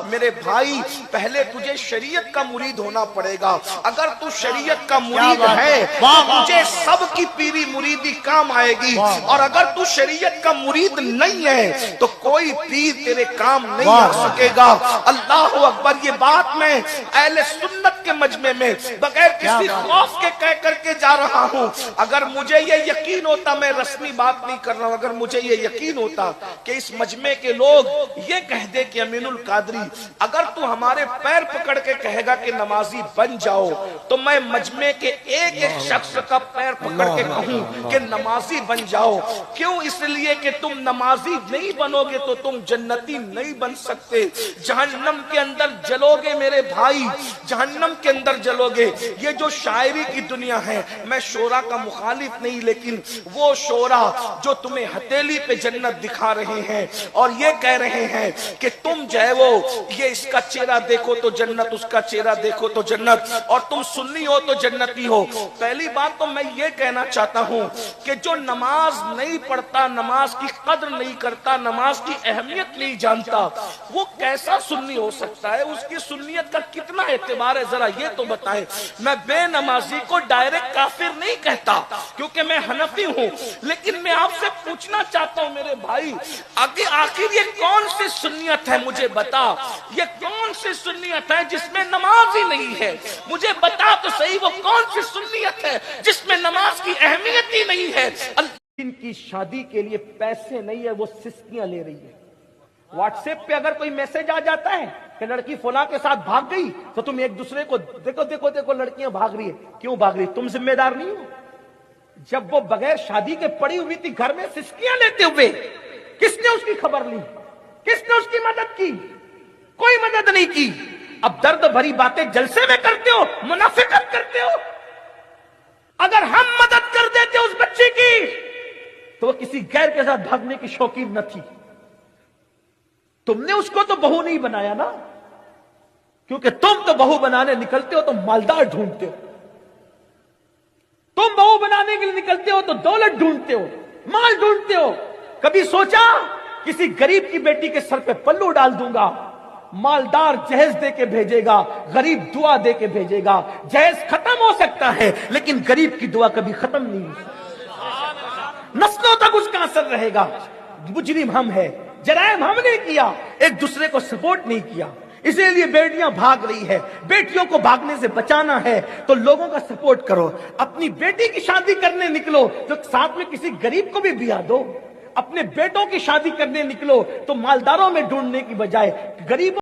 میرے بھائی پہلے تجھے شریعت کا مرید ہونا پڑے گا. اگر تو شریعت کا مرید ہے تو تجھے سب کی پیری مریدی کام آئے گی, اور اگر تو شریعت کا مرید نہیں ہے تو کوئی پیر تیرے کام نہیں آ سکے گا. اللہ اکبر. یہ بات میں اہل سنت کے مجمع میں بغیر کسی خوف کے کہہ کر کے جا رہا ہوں. اگر مجھے یہ یقین ہوتا, میں رسمی بات نہیں کر رہا ہوں, اگر مجھے یہ یقین ہوتا کہ اس مجمع کے لوگ یہ کہہ دے کہ امین القادری اگر تو ہمارے پیر پکڑ کے کہے گا کہ نمازی بن جاؤ, تو میں مجمع کے ایک ایک شخص کا پیر پکڑ کے کہوں کہ نمازی بن جاؤ. کیوں؟ اس لیے کہ تم نمازی نہیں بنو گے تو تم جنتی نہیں بن سکتے, جہنم کے اندر جلو گے میرے بھائی, جہنم کے اندر جلو گے. یہ جو شاعری کی دنیا ہے, میں شعرا کا مخالف نہیں, لیکن وہ شعرا جو تمہیں ہتھیلی پہ جنت دکھا رہے ہیں اور یہ کہہ رہے ہیں کہ تم جو ہے وہ یہ اس کا چہرہ دیکھو تو جنت, اس کا چہرہ دیکھو تو جنت, اور تم سنی ہو تو جنتی ہو. پہلی بات تو میں یہ کہنا چاہتا ہوں کہ جو نماز نہیں پڑھتا, نماز کی قدر نہیں کرتا, نماز کی اہمیت نہیں جانتا, وہ کیسا سنی ہو سکتا ہے؟ اس کی سنیت کا کتنا اعتبار ہے, ذرا یہ تو بتائیں. میں بے نمازی کو ڈائریکٹ کافر نہیں کہتا کیونکہ میں حنفی ہوں, لیکن میں آپ سے پوچھنا چاہتا ہوں میرے بھائی, آخر یہ کون سی سنیت ہے؟ مجھے بتا, یہ کون سی سنیت ہے جس میں نماز ہی نہیں ہے؟ مجھے بتا تو صحیح, وہ کون سی سنیت ہے جس میں نماز کی اہمیت ہی نہیں ہے؟ ان کی شادی کے لیے پیسے نہیں ہے, وہ سسکیاں لے رہی ہے. واٹس ایپ پہ اگر کوئی میسج آ جاتا ہے کہ لڑکی فلاں کے ساتھ بھاگ گئی, تو تم ایک دوسرے کو دیکھو دیکھو دیکھو لڑکیاں بھاگ رہی ہے, کیوں بھاگ رہی؟ تم ذمہ دار نہیں ہو. جب وہ بغیر شادی کے پڑی ہوئی تھی گھر میں سسکیاں لیتے ہوئے, کس نے اس کی خبر لی؟ کس نے اس کی مدد کی؟ کوئی مدد نہیں کی. اب درد بھری باتیں جلسے میں کرتے ہو, منافقت کرتے ہو. اگر ہم مدد کر دیتے اس بچی کی تو وہ کسی غیر کے ساتھ بھاگنے کی شوقین نہ تھی. تم نے اس کو تو بہو نہیں بنایا نا, کیونکہ تم تو بہو بنانے نکلتے ہو تو مالدار ڈھونڈتے ہو. تم بہو بنانے کے لیے نکلتے ہو تو دولت ڈھونڈتے ہو, مال ڈھونڈتے ہو. کبھی سوچا کسی غریب کی بیٹی کے سر پہ پلو ڈال دوں گا, مالدار جہیز دے کے بھیجے گا, غریب دعا دے کے بھیجے گا. جہیز ختم ہو سکتا ہے لیکن غریب کی دعا کبھی ختم نہیں ہو سکتی, نسلوں تک اس کا اثر رہے گا. مجرم ہم ہے, جرائم ہم نے کیا, ایک دوسرے کو سپورٹ نہیں کیا. اسی لیے بیٹیاں بھاگ رہی ہے. بیٹیوں کو بھاگنے سے بچانا ہے تو لوگوں کا سپورٹ کرو. اپنی بیٹی کی شادی کرنے نکلو تو ساتھ میں کسی غریب کو بھی بیاہ دو. اپنے بیٹوں کی شادی کرنے نکلو تو مالداروں میں ڈھونڈنے کی بجائے غریبوں